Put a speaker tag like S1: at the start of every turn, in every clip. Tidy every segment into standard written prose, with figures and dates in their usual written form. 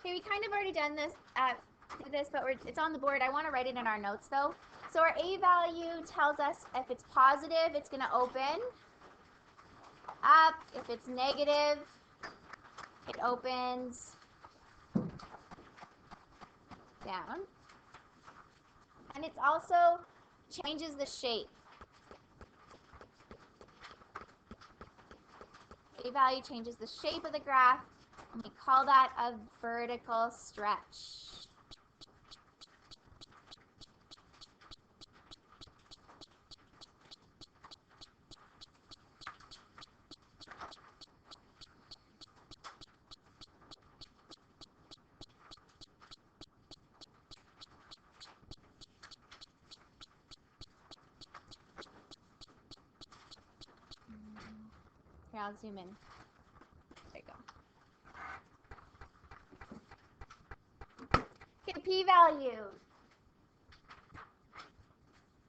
S1: Okay, we kind of already done this, but it's on the board. I want to write it in our notes though. So our A value tells us if it's positive, it's going to open up. If it's negative, it opens down. And it also changes the shape. A value changes the shape of the graph, and we call that a vertical stretch. Here, I'll zoom in. There you go. Okay, p-value.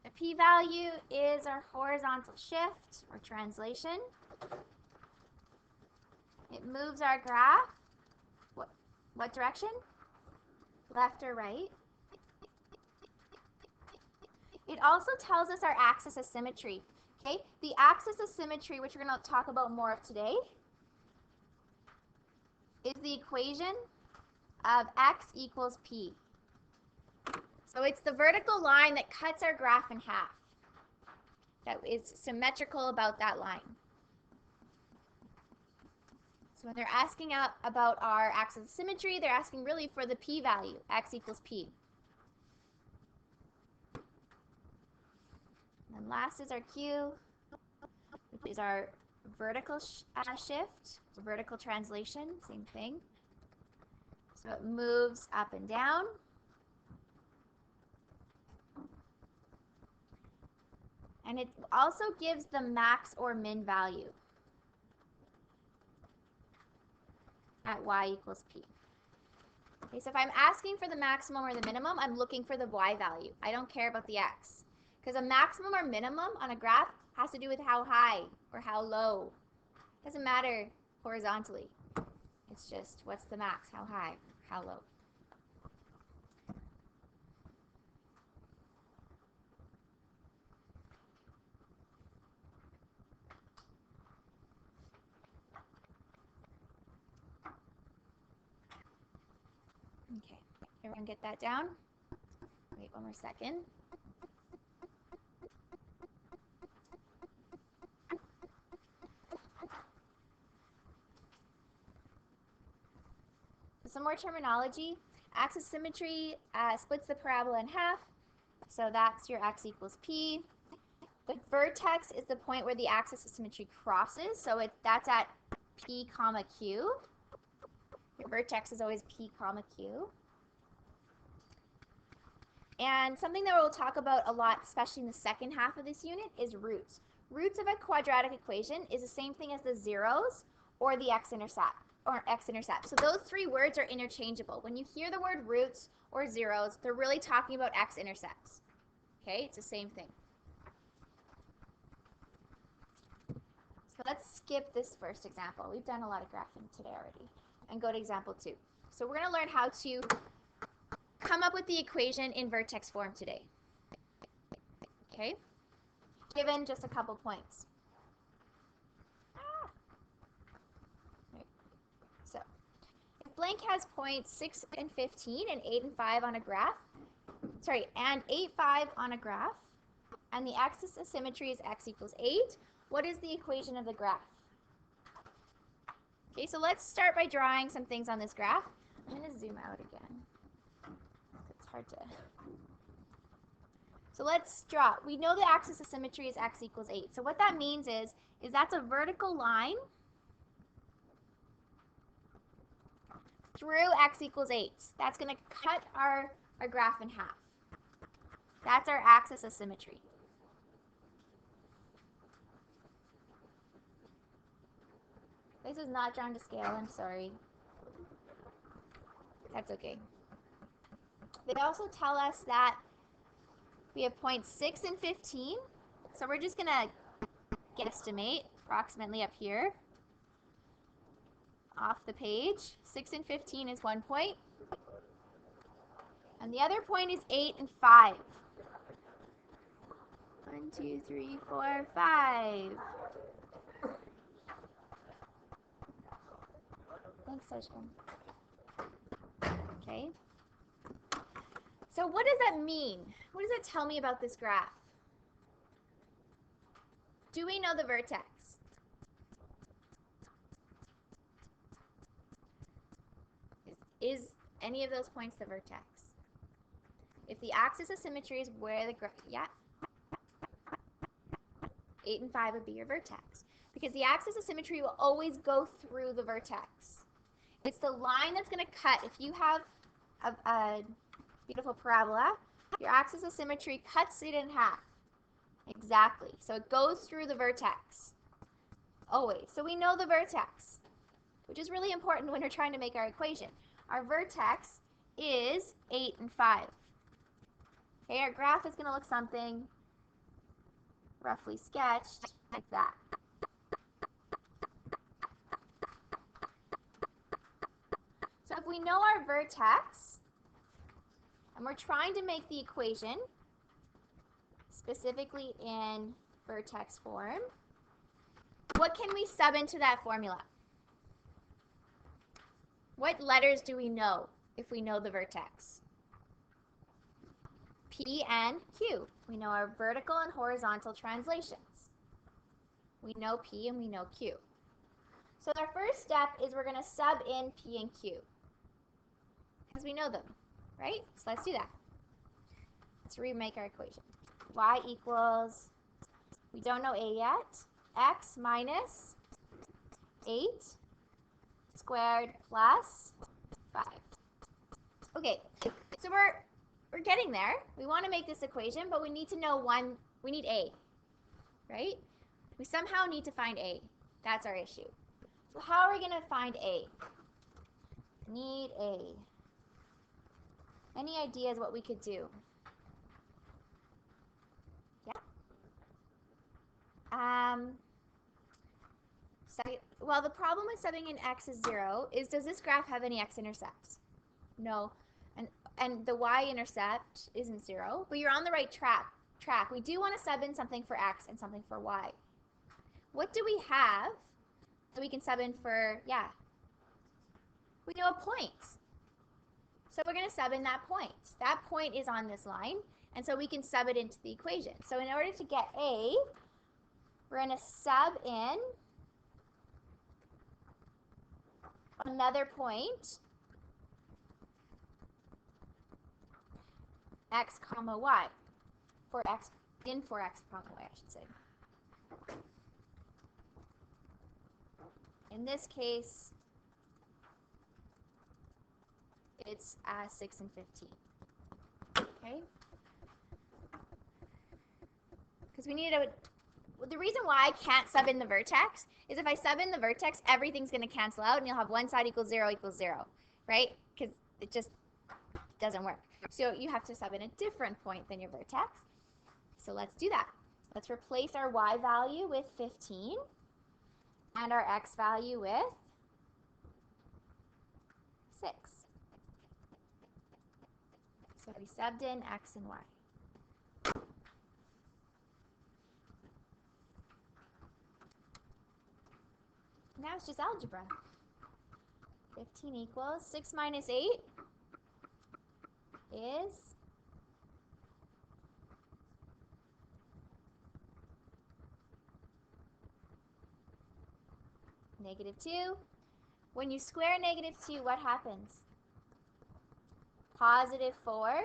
S1: The p-value is our horizontal shift or translation. It moves our graph. What direction? Left or right? It also tells us our axis of symmetry. Okay, the axis of symmetry, which we're going to talk about more of today, is the equation of x equals p. So it's the vertical line that cuts our graph in half. That is symmetrical about that line. So when they're asking about our axis of symmetry, they're asking really for the p-value, x equals p. And then last is our q, which is our vertical shift, vertical translation, same thing. So it moves up and down. And it also gives the max or min value at y equals p. Okay, so if I'm asking for the maximum or the minimum, I'm looking for the y value. I don't care about the x. Because a maximum or minimum on a graph has to do with how high or how low. It doesn't matter horizontally. It's just what's the max, how high, how low. Okay, everyone get that down? Wait one more second. Some more terminology. Axis symmetry splits the parabola in half. So that's your x equals p. The vertex is the point where the axis of symmetry crosses. So that's at p comma q. Your vertex is always p comma q. And something that we'll talk about a lot, especially in the second half of this unit, is roots. Roots of a quadratic equation is the same thing as the zeros or the x-intercept. So those three words are interchangeable. When you hear the word roots or zeros, they're really talking about x-intercepts. Okay, it's the same thing. So let's skip this first example. We've done a lot of graphing today already. And go to example 2. So we're going to learn how to come up with the equation in vertex form today. Okay? Given just a couple points. So, if blank has points 6 and 15 and 8 and 5 on a graph, and 8, 5 on a graph, and the axis of symmetry is x equals 8, what is the equation of the graph? Okay, so let's start by drawing some things on this graph. I'm going to zoom out again. It's hard to... So let's draw. We know the axis of symmetry is x equals 8. So what that means is that's a vertical line through x equals 8. That's going to cut our graph in half. That's our axis of symmetry. This is not drawn to scale, I'm sorry. That's okay. They also tell us that we have points 6 and 15. So we're just going to guesstimate approximately up here off the page. 6 and 15 is 1 point. And the other point is 8 and 5. 1, 2, 3, 4, 5. Thanks, Sashkan. Okay. So what does that mean? What does that tell me about this graph? Do we know the vertex? Is any of those points the vertex? If the axis of symmetry is where the graph, yeah, 8 and 5 would be your vertex. Because the axis of symmetry will always go through the vertex. It's the line that's going to cut. If you have a beautiful parabola, your axis of symmetry cuts it in half. Exactly. So it goes through the vertex. Always. So we know the vertex, which is really important when we're trying to make our equation. Our vertex is 8 and 5. Okay, our graph is going to look something roughly sketched like that. So if we know our vertex, and we're trying to make the equation specifically in vertex form, what can we sub into that formula? What letters do we know if we know the vertex? P and Q. We know our vertical and horizontal translations. We know P and we know Q. So our first step is we're going to sub in P and Q because we know them, right? So let's do that. Let's remake our equation. Y equals, we don't know A yet, x minus 8 squared plus 5. Okay, so we're getting there. We want to make this equation, but we need to know we need A, right? We somehow need to find A. That's our issue. So how are we going to find A? Need A. Any ideas what we could do? Yeah? Well, the problem with subbing in x is 0 is, does this graph have any x-intercepts? No. And the y-intercept isn't 0, but you're on the right track. We do want to sub in something for x and something for y. What do we have that we can sub in for, yeah? We know a point. So we're going to sub in that point. That point is on this line, and so we can sub it into the equation. So in order to get A, we're going to sub in another point, x comma y, for x comma y, I should say. In this case, it's 6 and 15. Okay? Because we need the reason why I can't sub in the vertex is if I sub in the vertex, everything's going to cancel out, and you'll have one side equals 0 equals 0, right? Because it just doesn't work. So you have to sub in a different point than your vertex. So let's do that. Let's replace our y value with 15 and our x value with 6. So we subbed in x and y. Now it's just algebra. 15 equals 6 minus 8 is -2. When you square -2, what happens? +4.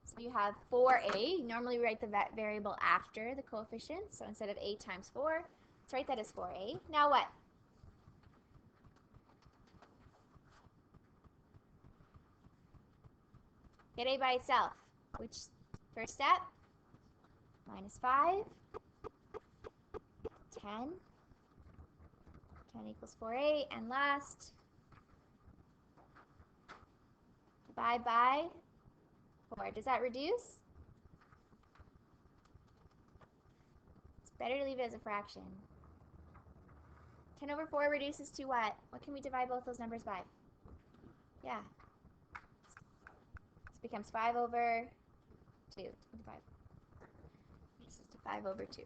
S1: So you have 4a. Normally we write the variable after the coefficient. So instead of 8 times 4, let's write that as 4a. Now what? Get a by itself. Which first step? -5. 10. 10 equals 4a. And last, divide by 4. Does that reduce? It's better to leave it as a fraction. 10 over 4 reduces to what? What can we divide both those numbers by? Yeah. This becomes 5 over 2. This is 5 over 2.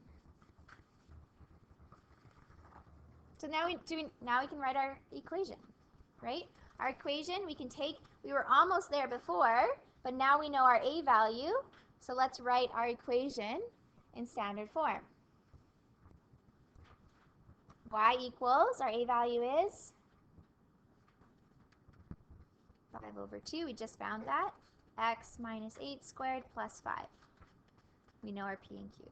S1: So now we can write our equation, right? Our equation, we were almost there before, but now we know our a value. So let's write our equation in standard form. Y equals, our a value is 5 over 2. We just found that. X minus 8 squared plus 5. We know our P and Q.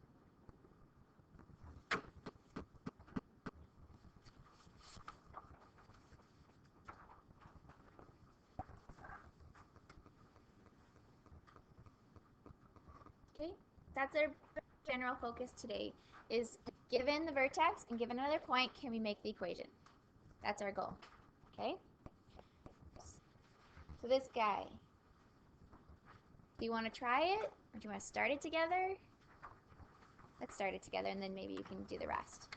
S1: Okay, that's our general focus today, is given the vertex and given another point, can we make the equation? That's our goal, okay? So this guy, do you want to try it, or do you want to start it together? Let's start it together, and then maybe you can do the rest.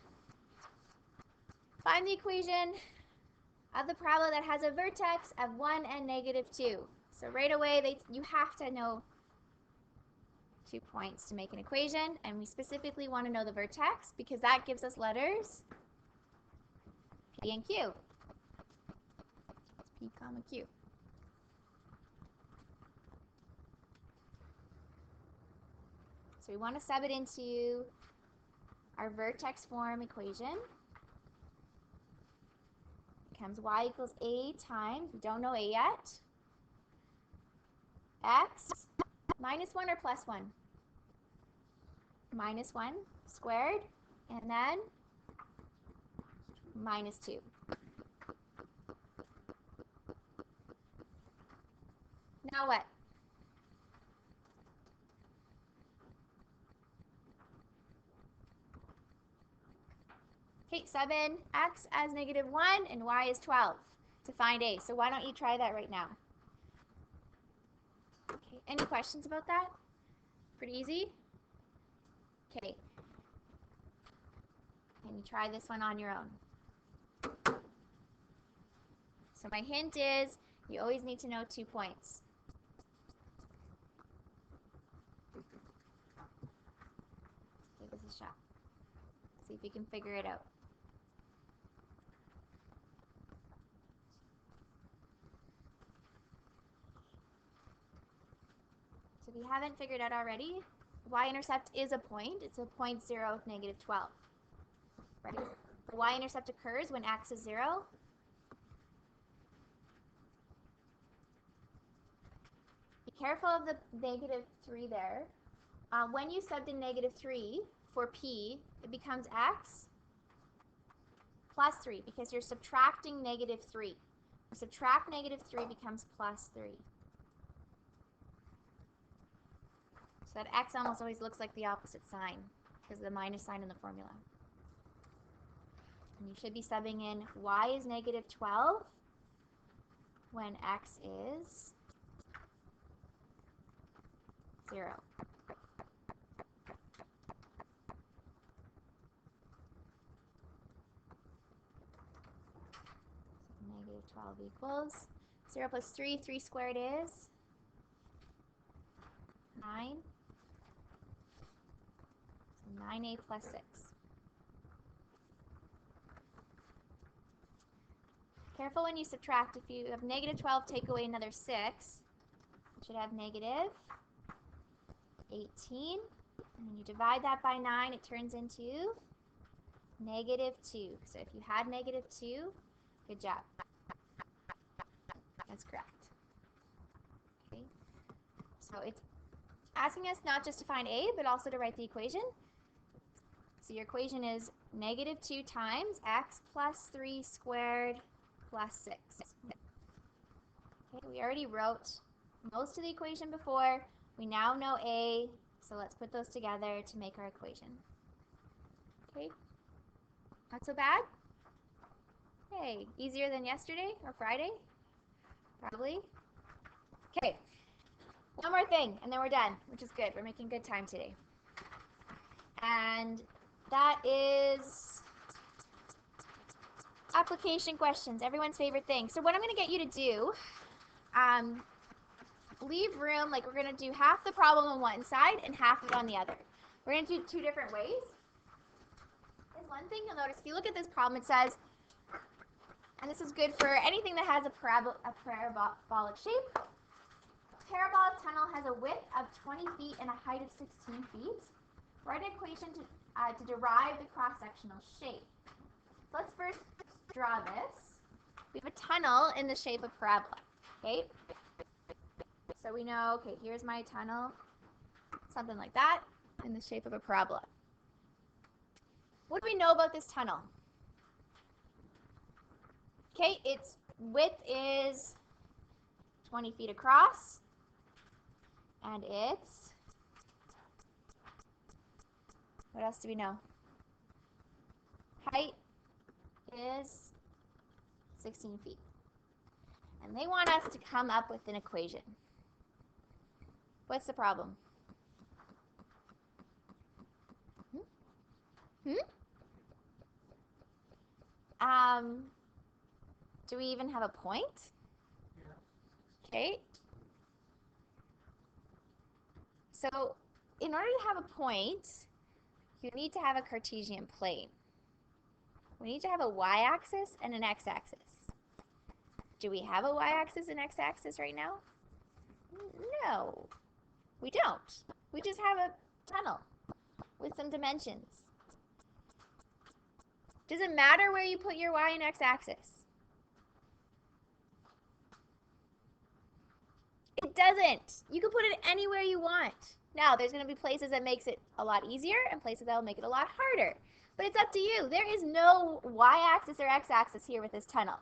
S1: Find the equation of the parabola that has a vertex of 1 and -2. So right away, you have to know 2 points to make an equation, and we specifically want to know the vertex because that gives us letters P and Q. P comma Q. So we want to sub it into our vertex form equation. It becomes y equals a times, we don't know a yet, x minus 1 or plus 1? Minus 1 squared, and then minus 2. Now what? Okay, sub in x as -1 and y is 12 to find a. So why don't you try that right now? Okay, any questions about that? Pretty easy? Okay. Can you try this one on your own? So my hint is you always need to know 2 points. Give this a shot. See if you can figure it out. So if you haven't figured out already, y-intercept is a point. It's a point 0, -12. Ready? The y-intercept occurs when x is 0. Be careful of the -3 there. When you subbed in -3 for p, it becomes x plus 3 because you're subtracting -3. Subtract -3 becomes plus 3. So that x almost always looks like the opposite sign because of the minus sign in the formula. And you should be subbing in y is -12 when x is 0. -12 equals 0 plus 3. 3 squared is 9. So 9a plus 6. Careful when you subtract. If you have -12, take away another 6. You should have -18. And when you divide that by 9, it turns into -2. So if you had -2, good job. That's correct. Okay. So it's asking us not just to find a, but also to write the equation. So your equation is -2 times x plus 3 squared plus 6. Okay, we already wrote most of the equation before. We now know a, so let's put those together to make our equation. Okay, not so bad? Hey, easier than yesterday or Friday? Probably. Okay, one more thing, and then we're done, which is good. We're making good time today. And that is Application questions, everyone's favorite thing. So what I'm going to get you to do, leave room, like we're going to do half the problem on one side and half of it on the other. We're going to do two different ways. There's one thing you'll notice, if you look at this problem, it says, and this is good for anything that has a parabolic shape. Parabolic tunnel has a width of 20 feet and a height of 16 feet. Write an equation to derive the cross-sectional shape. So let's first draw this. We have a tunnel in the shape of parabola, okay? So we know, okay, here's my tunnel, something like that, in the shape of a parabola. What do we know about this tunnel? Okay, its width is 20 feet across, and it's, what else do we know? Height is 16 feet. And they want us to come up with an equation. What's the problem? Do we even have a point? Okay. So in order to have a point, you need to have a Cartesian plane. We need to have a y-axis and an x-axis. Do we have a y-axis and x-axis right now? No, we don't. We just have a tunnel with some dimensions. Does it matter where you put your y and x-axis? It doesn't. You can put it anywhere you want. Now, there's going to be places that makes it a lot easier and places that will make it a lot harder. But it's up to you. There is no y-axis or x-axis here with this tunnel.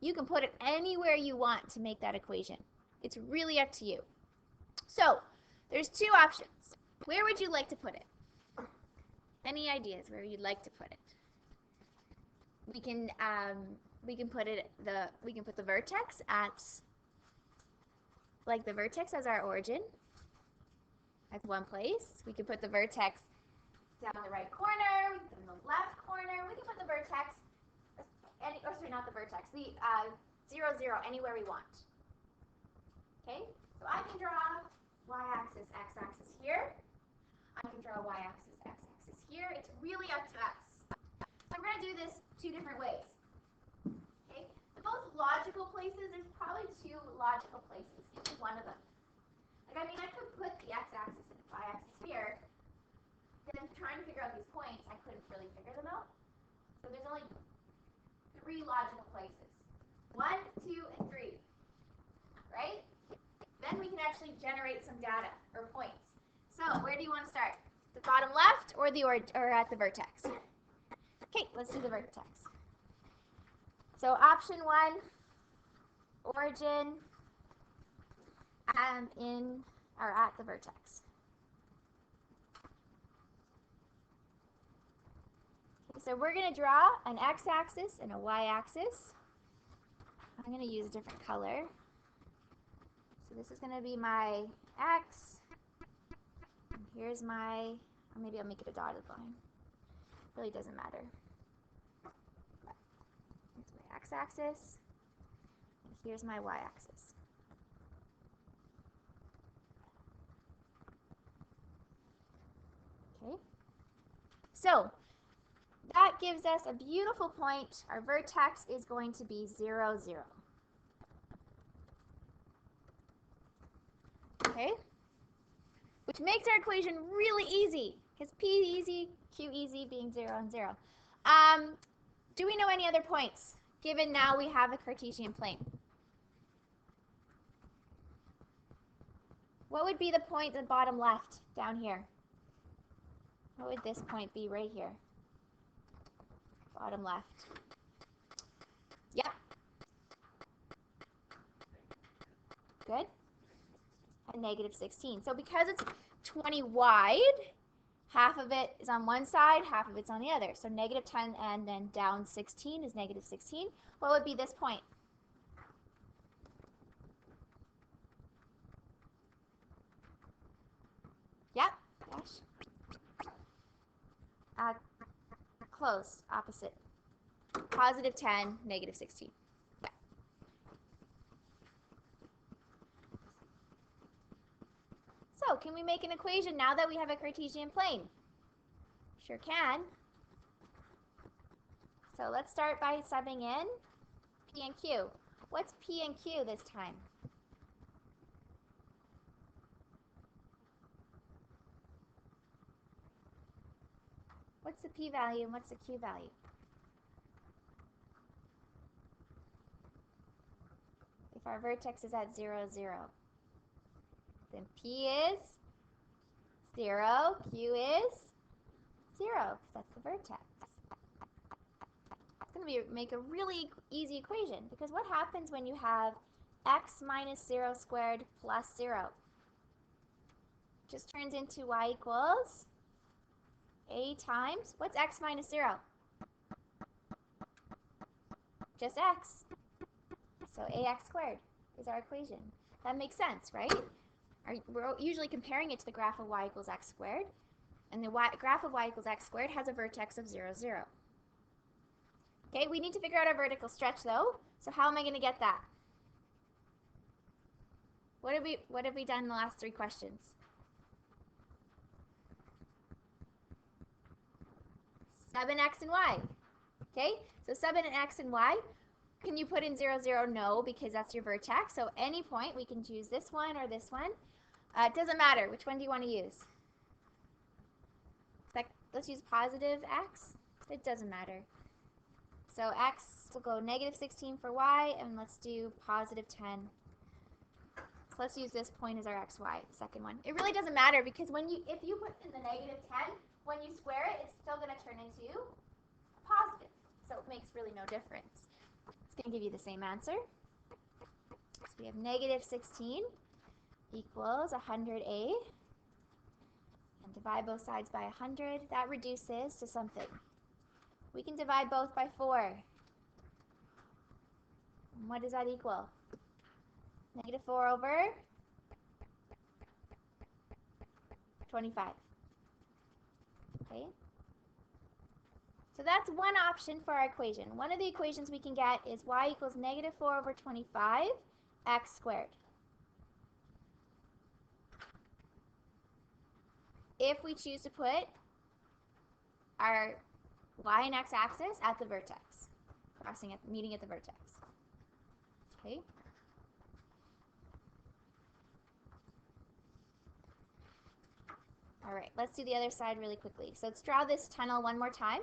S1: You can put it anywhere you want to make that equation. It's really up to you. So, there's two options. Where would you like to put it? Any ideas where you'd like to put it? We can put the vertex at, like the vertex as our origin. That's one place. We can put the vertex down the right corner, we can put it in the left corner, we can put the vertex, not the vertex, the 0, 0, anywhere we want. Okay, so I can draw y-axis, x-axis here. I can draw y-axis, x-axis here. It's really up to us. So we're going to do this two different ways. Okay, the most logical places, there's probably two logical places. Each one of them. Like, I mean, I could put the x-axis and y-axis here. Then trying to figure out these points, I couldn't really figure them out. So there's only three logical places. 1, 2, and 3. Right? Then we can actually generate some data or points. So where do you want to start? The bottom left or at the vertex? Okay, let's do the vertex. So option 1, origin at the vertex. Okay, so we're going to draw an x-axis and a y-axis. I'm going to use a different color. So this is going to be my x. And here's my, or maybe I'll make it a dotted line. Really doesn't matter. Here's my x-axis. And here's my y-axis. Okay. So that gives us a beautiful point. Our vertex is going to be 0, 0. Okay? Which makes our equation really easy, because P easy, Q easy being 0 and 0. Do we know any other points, given now we have a Cartesian plane? What would be the point at the bottom left, down here? What would this point be right here? Bottom left. Yep. Good. And negative 16. So because it's 20 wide, half of it is on one side, half of it's on the other. So negative 10 and then down 16 is negative 16. What would be this point? Yep. Gosh. Close. Opposite. positive 10, negative 16. Yeah. So can we make an equation now that we have a Cartesian plane? Sure can. So let's start by subbing in P and Q. What's P and Q this time? What's the P value and what's the Q value? If our vertex is at 0, 0, then P is 0, Q is 0, because that's the vertex. It's going to make a really easy equation, because what happens when you have x minus 0 squared plus 0? Just turns into y equals a times, what's x minus 0? Just x. So ax squared is our equation. That makes sense, right? We're usually comparing it to the graph of y equals x squared. And the graph of y equals x squared has a vertex of 0, 0. Okay, we need to figure out our vertical stretch though. So how am I going to get that? What have we done in the last 3 questions? Sub in x and y. Okay, so sub in x and y. Can you put in 0, 0? No, because that's your vertex. So any point, we can choose this one or this one. It doesn't matter. Which one do you want to use? Let's use positive x. It doesn't matter. So x will go negative 16 for y, and let's do positive 10. So let's use this point as our xy, second one. It really doesn't matter, because if you put in the negative 10, when you square it, it's still going to turn into positive. So it makes really no difference. It's going to give you the same answer. So we have negative 16 equals 100a. And divide both sides by 100. That reduces to something. We can divide both by 4. And what does that equal? Negative 4 over 25. Okay? So that's one option for our equation. One of the equations we can get is y equals negative 4 over 25 x squared. If we choose to put our y and x axis at the vertex, meeting at the vertex. Okay? All right, let's do the other side really quickly. So let's draw this tunnel one more time.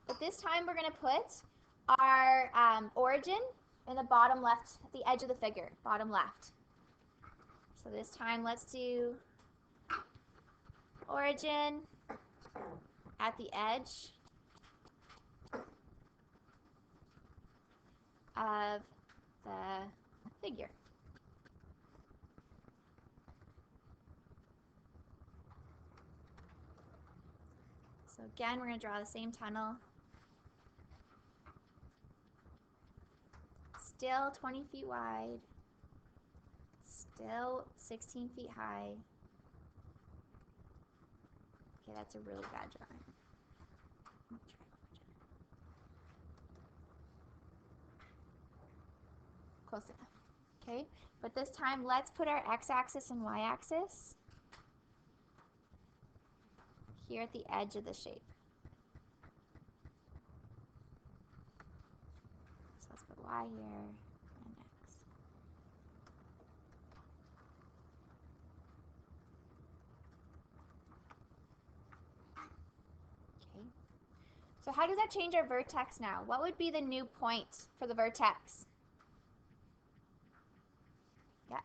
S1: But this time we're going to put our origin in the bottom left, the edge of the figure, bottom left. So this time let's do origin at the edge of the figure. So again, we're going to draw the same tunnel. Still 20 feet wide. Still 16 feet high. Okay, that's a really bad drawing. Close enough. Okay, but this time let's put our x-axis and y-axis here at the edge of the shape. So let's put y here and x. Okay. So how does that change our vertex now? What would be the new point for the vertex? Yeah.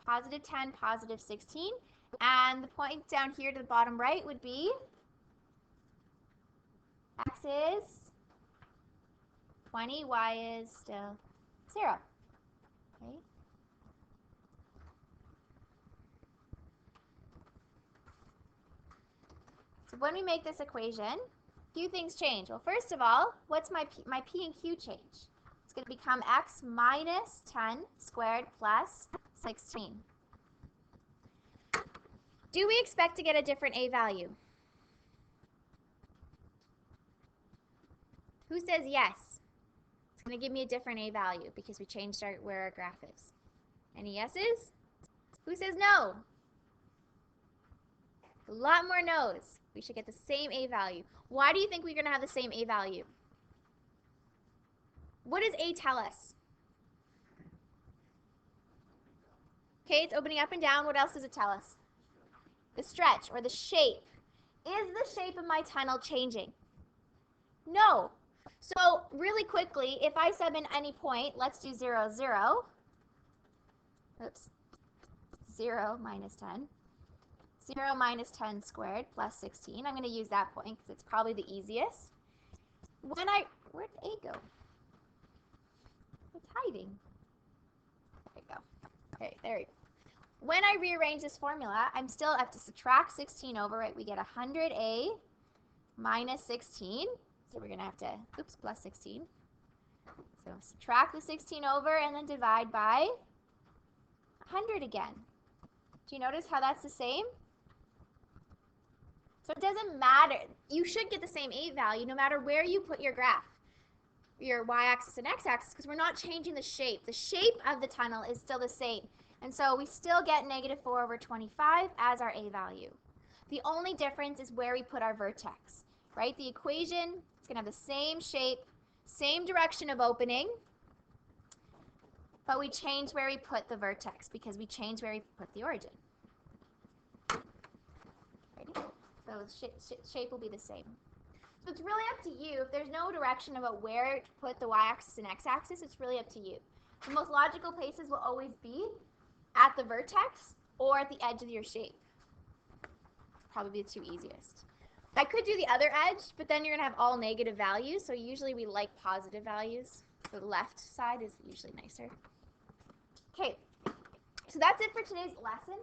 S1: Positive 10, positive 16. And the point down here to the bottom right would be x is 20, y is still 0. Okay. So when we make this equation, a few things change. Well, first of all, what's my P and Q change? It's going to become x minus 10 squared plus 16. Do we expect to get a different a value? Who says yes? It's going to give me a different a value because we changed where our graph is. Any yeses? Who says no? A lot more no's. We should get the same a value. Why do you think we're going to have the same a value? What does a tell us? Okay, it's opening up and down. What else does it tell us? The stretch or the shape. Is the shape of my tunnel changing? No. So really quickly, if I sub in any point, let's do 0, 0. Oops. 0 minus 10. 0 minus 10 squared plus 16. I'm going to use that point because it's probably the easiest. Where'd a go? It's hiding. There we go. Okay, there we go. When I rearrange this formula, I'm still have to subtract 16 over it. We get 100a minus 16. So we're going to have to, oops, plus 16. So subtract the 16 over and then divide by 100 again. Do you notice how that's the same? So it doesn't matter. You should get the same a value no matter where you put your graph, your y-axis and x-axis, because we're not changing the shape. The shape of the tunnel is still the same. And so we still get negative 4 over 25 as our a value. The only difference is where we put our vertex, right? The equation is going to have the same shape, same direction of opening, but we change where we put the vertex because we change where we put the origin. Ready? So shape will be the same. So it's really up to you. If there's no direction about where to put the y-axis and x-axis, it's really up to you. The most logical places will always be at the vertex or at the edge of your shape. Probably the two easiest. I could do the other edge, but then you're going to have all negative values, so usually we like positive values. The left side is usually nicer. Okay, so that's it for today's lesson.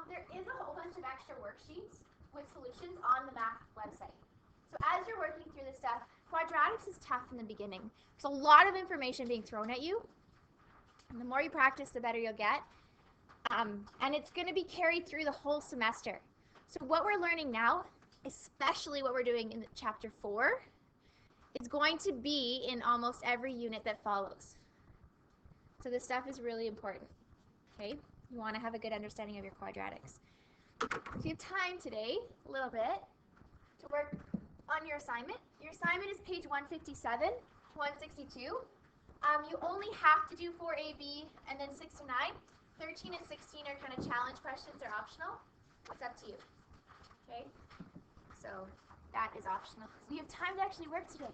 S1: There is a whole bunch of extra worksheets with solutions on the math website. So as you're working through this stuff, quadratics is tough in the beginning. There's a lot of information being thrown at you. And the more you practice, the better you'll get. And it's going to be carried through the whole semester. So what we're learning now, especially what we're doing in chapter 4, is going to be in almost every unit that follows. So this stuff is really important. Okay? You want to have a good understanding of your quadratics. So you have time today, a little bit, to work on your assignment. Your assignment is page 157 to 162. You only have to do 4AB and then 6 to 9. 13 and 16 are kind of challenge questions. They're optional. It's up to you. Okay? So that is optional. So you have time to actually work today.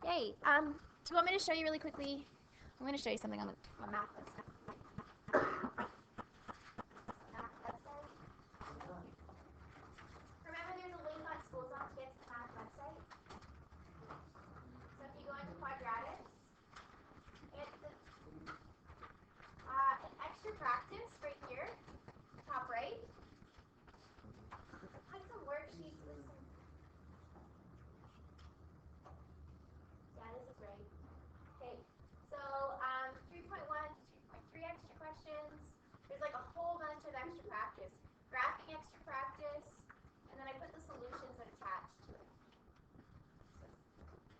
S1: Yay. Do you want me to show you really quickly? I'm going to show you something on the math website. Remember, there's a link on SchoolZone to get to the math website. So if you go into quadratics, it's an extra practice right here, top right. Put some worksheets with some. Yeah, this is right. Okay, so 3.1 to 3.3 extra questions. There's like a whole bunch of extra practice. Graphing extra practice, and then I put the solutions attached to it.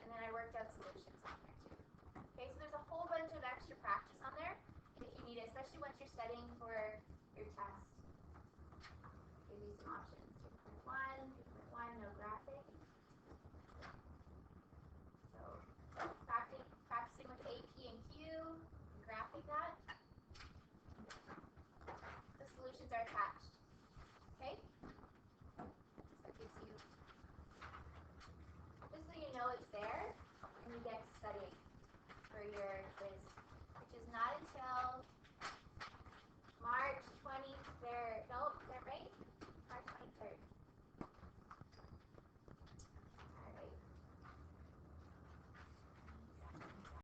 S1: And then I worked out solutions on there too. Okay, so there's a whole bunch of extra practice on there if you need it, especially once you're studying for your test. Give you some options. 3.1, 3.1, no graphing. So practicing with AP and Q, and graphing that.